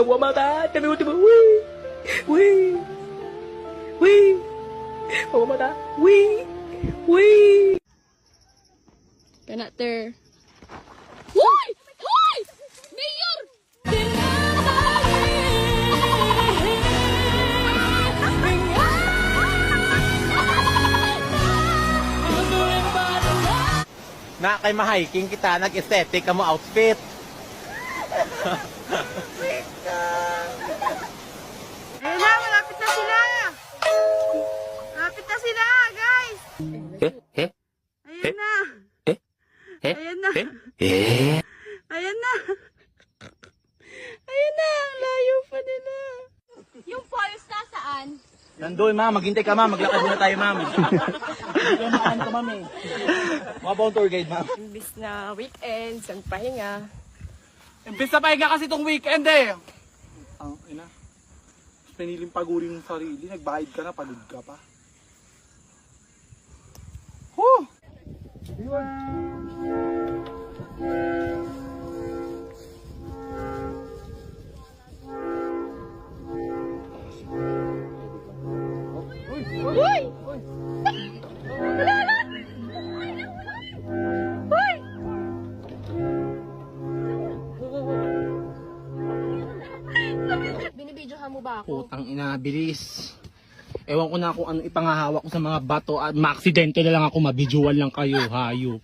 我妈妈，这边我这边，喂喂喂，我妈妈，喂喂。Kana ter. Hoy! Hoy! Mayor! Na kay ma-hiking kita, nag-aesthetic ka mo outfit. Ayun na, malapit na sila! Malapit na sila, guys! Ayun na! Ayun na! Ayun na! Ayun na, ang layo pa nila. Yung forest nasaan? Nandoy, ma'am. Maghintay ka, ma'am. Maglakad muna tayo, ma'am. Magaan ka, ma'am, eh. Mga bang tour guide, ma'am. Imbis na weekend, sang pahinga. Imbes na pahinga kasi itong weekend eh. Ang ina. Piniling pagurin yung sarili. Nagbayad ka na, pagod ka pa. Huh! Binibidyohan mo ba ako? Putang ina, bilis. Ewan ko na kung ano ipangahawak ko sa mga bato at maaksidente na lang ako, mabidyoan lang kayo, hayop.